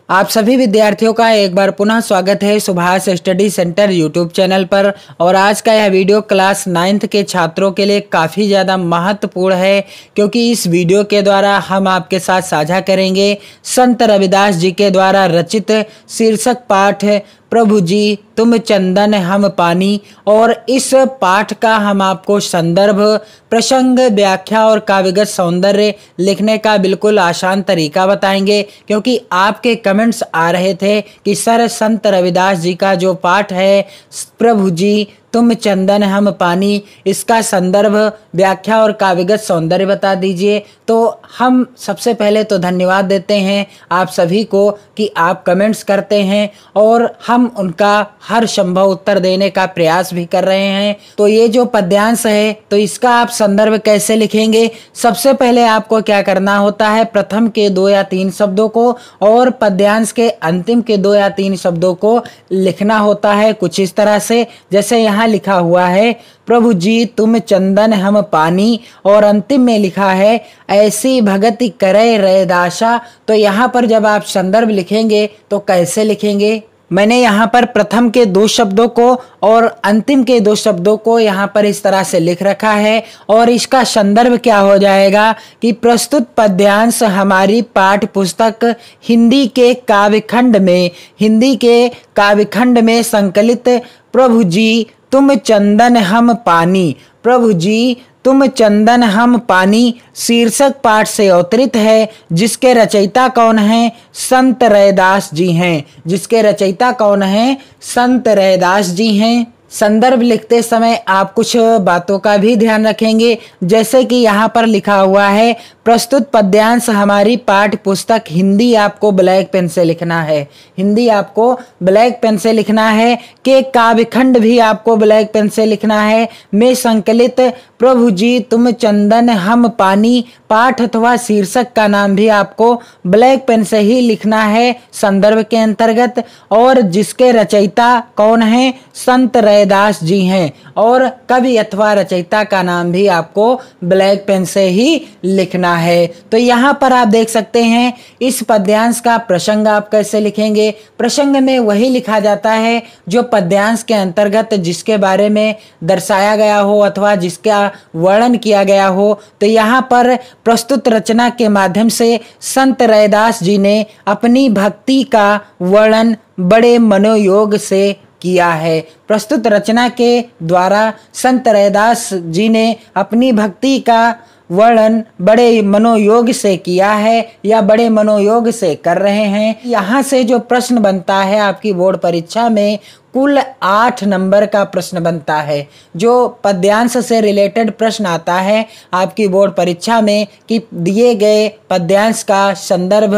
आप सभी विद्यार्थियों का एक बार पुनः स्वागत है Subhash study centre YouTube channel पर। और आज का यह वीडियो क्लास 9th के छात्रों के लिए काफ़ी ज़्यादा महत्वपूर्ण है, क्योंकि इस वीडियो के द्वारा हम आपके साथ साझा करेंगे संत रविदास जी के द्वारा रचित शीर्षक पाठ प्रभु जी तुम चंदन हम पानी। और इस पाठ का हम आपको संदर्भ, प्रसंग, व्याख्या और काव्यगत सौंदर्य लिखने का बिल्कुल आसान तरीका बताएंगे, क्योंकि आपके कमेंट्स आ रहे थे कि सर संत रविदास जी का जो पाठ है प्रभु जी तुम चंदन हम पानी, इसका संदर्भ, व्याख्या और काव्यगत सौंदर्य बता दीजिए। तो हम सबसे पहले तो धन्यवाद देते हैं आप सभी को कि आप कमेंट्स करते हैं और हम उनका हर संभव उत्तर देने का प्रयास भी कर रहे हैं। तो ये जो पद्यांश है तो इसका आप संदर्भ कैसे लिखेंगे? सबसे पहले आपको क्या करना होता है, प्रथम के 2 या 3 शब्दों को और पद्यांश के अंतिम के 2 या 3 शब्दों को लिखना होता है कुछ इस तरह से, जैसे यहाँ लिखा हुआ है प्रभु जी तुम चंदन हम पानी, और अंतिम में लिखा है ऐसी भगति करे रैदासा। तो यहाँ पर जब आप संदर्भ लिखेंगे तो कैसे लिखेंगे? मैंने यहाँ पर प्रथम के 2 शब्दों को और अंतिम के 2 शब्दों को यहाँ पर इस तरह से लिख रखा है। और इसका संदर्भ क्या हो जाएगा कि प्रस्तुत पद्यांश हमारी पाठ्य पुस्तक हिंदी के काव्यखंड में संकलित प्रभु जी तुम चंदन हम पानी, प्रभु जी तुम चंदन हम पानी शीर्षक पाठ से अवतरित है, जिसके रचयिता कौन हैं? संत रैदास जी हैं। जिसके रचयिता कौन हैं? संत रैदास जी हैं। संदर्भ लिखते समय आप कुछ बातों का भी ध्यान रखेंगे, जैसे कि यहाँ पर लिखा हुआ है प्रस्तुत पद्यांश हमारी पाठ्य पुस्तक, हिंदी आपको ब्लैक पेन से लिखना है, हिंदी आपको ब्लैक पेन से लिखना है, के काव्यखंड भी आपको ब्लैक पेन से लिखना है, में संकलित प्रभु जी तुम चंदन हम पानी पाठ अथवा शीर्षक का नाम भी आपको ब्लैक पेन से ही लिखना है संदर्भ के अंतर्गत। और जिसके रचयिता कौन है? संत रैदास जी हैं। और कवि अथवा रचयिता का नाम भी आपको ब्लैक पेन से ही लिखना है। तो यहाँ पर आप देख सकते हैं इस पद्यांश का प्रसंग आप कैसे लिखेंगे। प्रसंग में वही लिखा जाता है जो पद्यांश के अंतर्गत जिसके बारे में दर्शाया गया हो अथवा जिसका वर्णन किया गया हो। तो यहाँ पर प्रस्तुत रचना के माध्यम से संत रैदास जी ने अपनी भक्ति का वर्णन बड़े मनोयोग से किया है। प्रस्तुत रचना के द्वारा संत रैदास जी ने अपनी भक्ति का वर्णन बड़े मनोयोग से किया है या बड़े मनोयोग से कर रहे हैं। यहाँ से जो प्रश्न बनता है आपकी बोर्ड परीक्षा में, कुल 8 नंबर का प्रश्न बनता है। जो पद्यांश से रिलेटेड प्रश्न आता है आपकी बोर्ड परीक्षा में कि दिए गए पद्यांश का संदर्भ,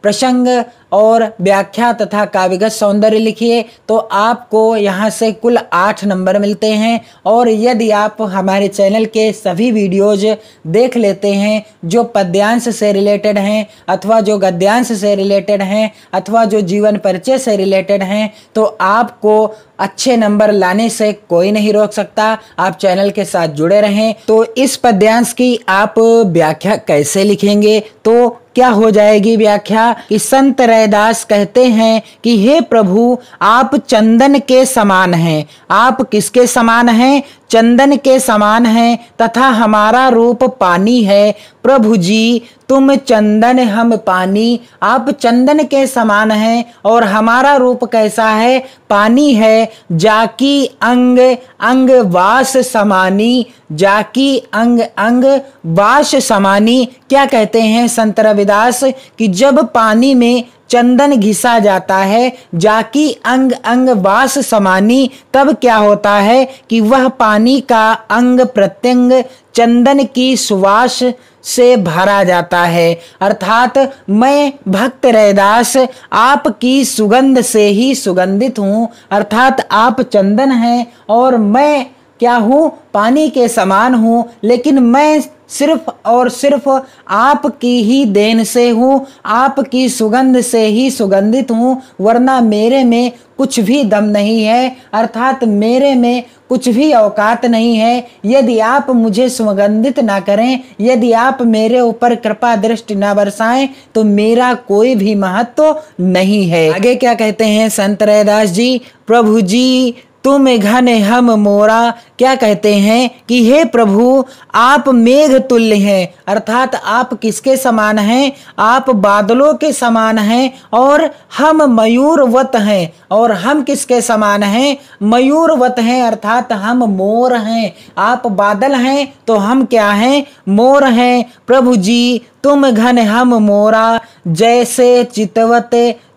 प्रसंग और व्याख्या तथा काव्यगत सौंदर्य लिखिए, तो आपको यहाँ से कुल 8 नंबर मिलते हैं। और यदि आप हमारे चैनल के सभी वीडियोज देख लेते हैं जो पद्यांश से रिलेटेड हैं अथवा जो गद्यांश से रिलेटेड हैं अथवा जो जीवन परिचय से रिलेटेड हैं, तो आपको अच्छे नंबर लाने से कोई नहीं रोक सकता। आप चैनल के साथ जुड़े रहें। तो इस पद्यांश की आप व्याख्या कैसे लिखेंगे? तो क्या हो जाएगी व्याख्या कि संत रैदास कहते हैं कि हे प्रभु आप चंदन के समान हैं। आप किसके समान हैं? चंदन के समान हैं तथा हमारा रूप पानी है। प्रभु जी तुम चंदन हम पानी, आप चंदन के समान हैं और हमारा रूप कैसा है? पानी है। जाकी अंग अंग वास समानी, जाकी अंग अंग वास समानी। क्या कहते हैं संत रविदास कि जब पानी में चंदन घिसा जाता है, जाकी अंग अंग वास समानी, तब क्या होता है कि वह पानी का अंग प्रत्यंग चंदन की सुवास से भरा जाता है। अर्थात मैं भक्त रैदास आपकी सुगंध से ही सुगंधित हूँ। अर्थात आप चंदन हैं और मैं क्या हूँ? पानी के समान हूँ, लेकिन मैं सिर्फ और सिर्फ आपकी ही देन से हूँ, आपकी सुगंध से ही सुगंधित हूँ, वरना मेरे में कुछ भी दम नहीं है, अर्थात मेरे में कुछ भी औकात नहीं है। यदि आप मुझे सुगंधित ना करें, यदि आप मेरे ऊपर कृपा दृष्टि ना बरसाएं, तो मेरा कोई भी महत्व नहीं है। आगे क्या कहते हैं संत रैदास जी, प्रभु जी तुम घन हम मोरा, क्या कहते हैं कि हे प्रभु आप मेघ तुल्य हैं, अर्थात आप किसके समान हैं, आप बादलों के समान हैं, और हम मयूरवत हैं। और हम किसके समान हैं, मयूरवत हैं, अर्थात हम मोर हैं। आप बादल हैं तो हम क्या हैं, मोर हैं। प्रभु जी तुम घन हम मोरा, जैसे चितवत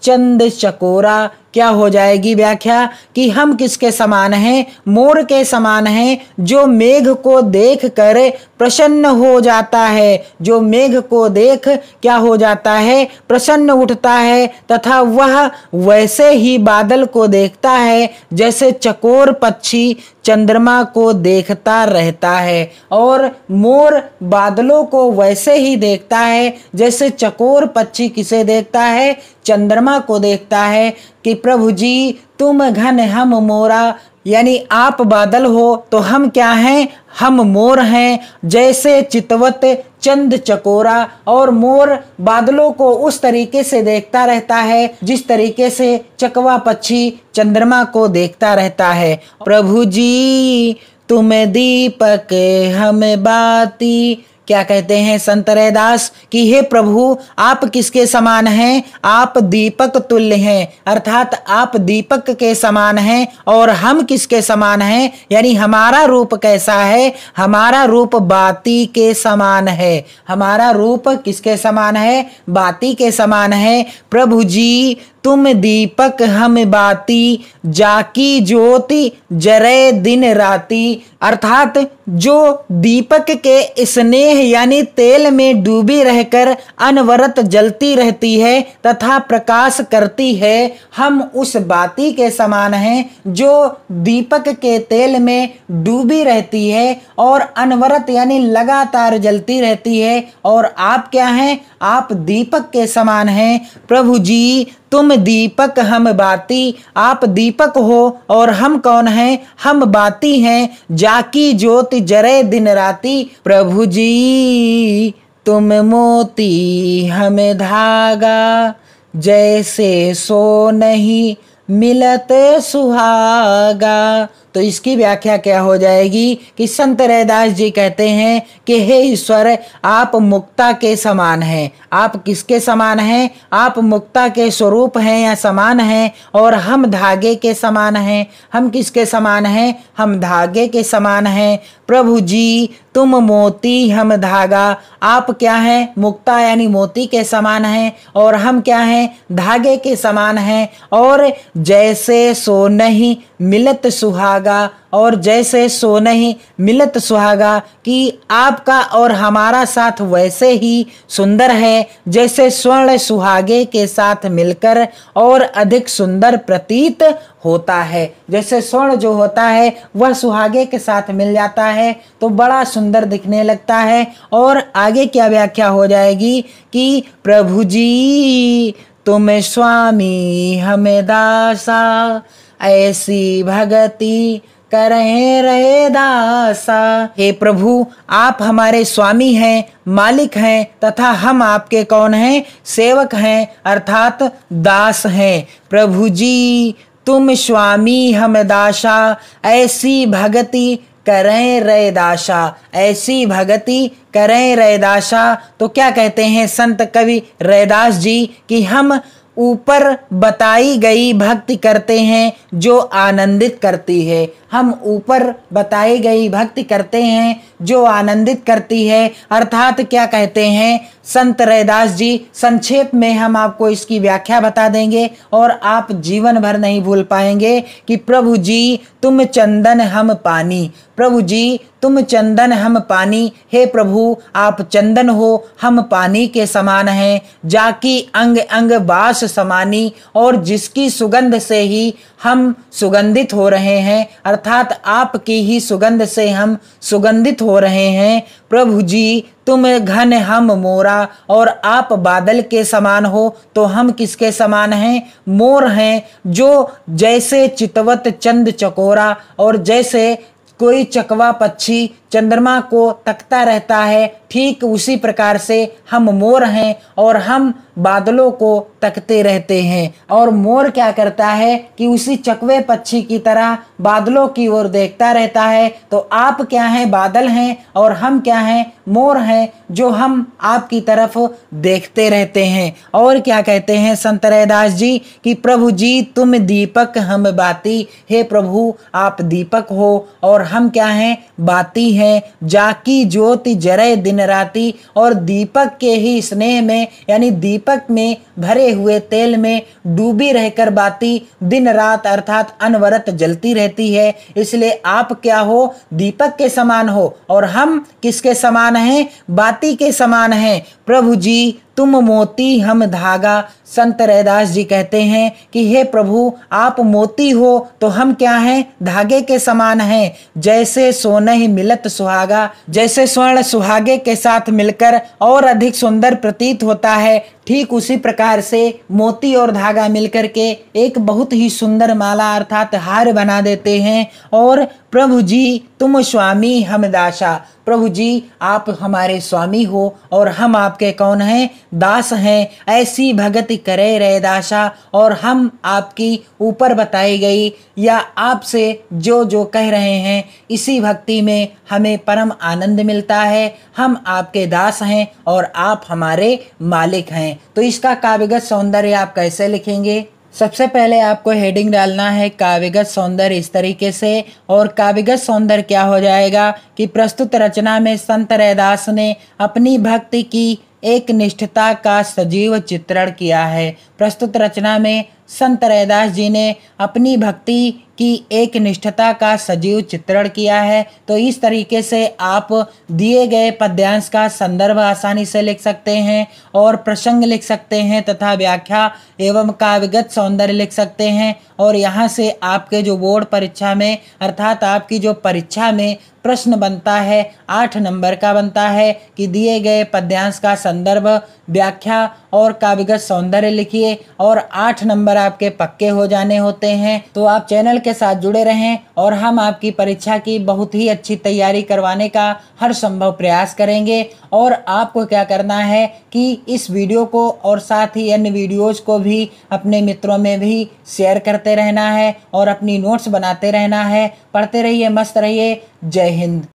चंद चकोरा, क्या हो जाएगी व्याख्या कि हम किसके समान हैं, मोर के समान हैं, जो मेघ को देख कर प्रसन्न हो जाता है, जो मेघ को देख क्या हो जाता है, प्रसन्न उठता है, तथा वह वैसे ही बादल को देखता है जैसे चकोर पक्षी चंद्रमा को देखता रहता है। और मोर बादलों को वैसे ही देखता है जैसे चकोर पक्षी किसे देखता है, चंद्रमा को देखता है। कि प्रभु जी तुम घन हम मोरा, यानी आप बादल हो तो हम क्या हैं, हम मोर हैं, जैसे चितवत चंद चकोरा। और मोर बादलों को उस तरीके से देखता रहता है जिस तरीके से चकवा पक्षी चंद्रमा को देखता रहता है। प्रभु जी तुम दीपक हम बाती, क्या कहते हैं संत रैदास कि हे प्रभु आप किसके समान हैं, आप दीपक तुल्य हैं, अर्थात आप दीपक के समान हैं। और हम किसके समान हैं, यानी हमारा रूप कैसा है, हमारा रूप बाती के समान है। हमारा रूप किसके समान है, बाती के समान है। प्रभु जी तुम दीपक हम बाती, जाकी ज्योति जरे दिन राती, अर्थात जो दीपक के स्नेह यानी तेल में डूबी रहकर अनवरत जलती रहती है तथा प्रकाश करती है, हम उस बाती के समान हैं जो दीपक के तेल में डूबी रहती है और अनवरत यानी लगातार जलती रहती है। और आप क्या हैं, आप दीपक के समान हैं। प्रभु जी तुम दीपक हम बाती, आप दीपक हो और हम कौन हैं, हम बाती हैं, जाकी ज्योति जरे दिन राती। प्रभु जी तुम मोती हमें धागा, जैसे सो नहीं मिलत सुहागा। तो इसकी व्याख्या क्या हो जाएगी कि संत रैदास जी कहते हैं कि हे ईश्वर आप मुक्ता के समान हैं। आप किसके समान हैं, आप मुक्ता के स्वरूप हैं या समान हैं, और हम धागे के समान हैं। हम किसके समान हैं, हम धागे के समान हैं। प्रभु जी तुम मोती हम धागा, आप क्या हैं, मुक्ता यानी मोती के समान हैं, और हम क्या हैं, धागे के समान हैं। और जैसे सो नहीं मिलत सुहागा, और जैसे सो नहीं मिलत सुहागा कि आपका और हमारा साथ वैसे ही सुंदर है जैसे स्वर्ण सुहागे के साथ मिलकर और अधिक सुंदर प्रतीत होता है। जैसे स्वर्ण जो होता है वह सुहागे के साथ मिल जाता है तो बड़ा सुंदर दिखने लगता है। और आगे क्या व्याख्या हो जाएगी कि प्रभु जी तुम स्वामी हमें दासा, ऐसी भगति करें रहे दासा। हे प्रभु आप हमारे स्वामी हैं, मालिक हैं, तथा हम आपके कौन हैं, सेवक हैं, अर्थात दास हैं। प्रभु जी तुम स्वामी हम दासा, ऐसी भगति करें रे दासा, ऐसी भगति करें रे दासा। तो क्या कहते हैं संत कवि रैदास जी कि हम ऊपर बताई गई भक्ति करते हैं जो आनंदित करती है। हम ऊपर बताई गई भक्ति करते हैं जो आनंदित करती है। अर्थात क्या कहते हैं संत रैदास जी, संक्षेप में हम आपको इसकी व्याख्या बता देंगे और आप जीवन भर नहीं भूल पाएंगे कि प्रभु जी तुम चंदन हम पानी, प्रभु जी तुम चंदन हम पानी। हे प्रभु आप चंदन हो, हम पानी के समान हैं, जाकी अंग अंग बास समानी, और जिसकी सुगंध से ही हम सुगंधित हो रहे हैं, अर्थात आपकी ही सुगंध से हम सुगंधित हो रहे हैं। प्रभु जी तुम घन हम मोरा, और आप बादल के समान हो तो हम किसके समान हैं? मोर हैं, जो जैसे चितवत चंद चकोरा, और जैसे कोई चकवा पक्षी चंद्रमा को तकता रहता है, ठीक उसी प्रकार से हम मोर हैं और हम बादलों को तकते रहते हैं। और मोर क्या करता है कि उसी चकवे पक्षी की तरह बादलों की ओर देखता रहता है। तो आप क्या हैं? बादल हैं, और हम क्या हैं? मोर हैं, जो हम आपकी तरफ देखते रहते हैं। और क्या कहते हैं संत रैदास जी कि प्रभु जी तुम दीपक हम बाती, हे प्रभु आप दीपक हो और हम क्या हैं? बाती हैं। जाकी ज्योति जरे दिन राती, और दीपक के ही स्नेह में यानी दीपक में भरे हुए तेल में डूबी रहकर बाती दिन रात अर्थात अनवरत जलती रहती है। इसलिए आप क्या हो? दीपक के समान हो, और हम किसके समान हैं? बाती के समान हैं। प्रभु जी तुम मोती हम धागा। संत रैदास जी कहते हैं कि हे प्रभु आप मोती हो तो हम क्या हैं? धागे के समान हैं। जैसे सोना ही मिलत सुहागा, जैसे स्वर्ण सुहागे के साथ मिलकर और अधिक सुंदर प्रतीत होता है, ठीक उसी प्रकार से मोती और धागा मिलकर के एक बहुत ही सुंदर माला अर्थात हार बना देते हैं। और प्रभु जी तुम स्वामी हम दासा, प्रभु जी आप हमारे स्वामी हो और हम आपके कौन हैं? दास हैं। ऐसी भगति करे रैदासा, और हम आपकी ऊपर बताई गई या आपसे जो जो कह रहे हैं इसी भक्ति में हमें परम आनंद मिलता है। हम आपके दास हैं और आप हमारे मालिक हैं। तो इसका काव्यगत सौंदर्य आप कैसे लिखेंगे? सबसे पहले आपको हेडिंग डालना है काव्यगत सौंदर्य इस तरीके से, और काव्यगत सौंदर्य क्या हो जाएगा कि प्रस्तुत रचना में संत रैदास ने अपनी भक्ति की एक निष्ठता का सजीव चित्रण किया है। प्रस्तुत रचना में संत रैदास जी ने अपनी भक्ति की एक निष्ठता का सजीव चित्रण किया है। तो इस तरीके से आप दिए गए पद्यांश का संदर्भ आसानी से लिख सकते हैं और प्रसंग लिख सकते हैं तथा व्याख्या एवं काव्यगत सौंदर्य लिख सकते हैं। और यहाँ से आपके जो बोर्ड परीक्षा में अर्थात आपकी जो परीक्षा में प्रश्न बनता है 8 नंबर का बनता है कि दिए गए पद्यांश का संदर्भ, व्याख्या और काव्यगत सौंदर्य लिखिए, और 8 नंबर आपके पक्के हो जाने होते हैं। तो आप चैनल के साथ जुड़े रहें और हम आपकी परीक्षा की बहुत ही अच्छी तैयारी करवाने का हर संभव प्रयास करेंगे। और आपको क्या करना है कि इस वीडियो को और साथ ही अन्य वीडियोज को भी अपने मित्रों में भी शेयर करते रहना है और अपनी नोट्स बनाते रहना है। पढ़ते रहिए, मस्त रहिए। जय हिंद।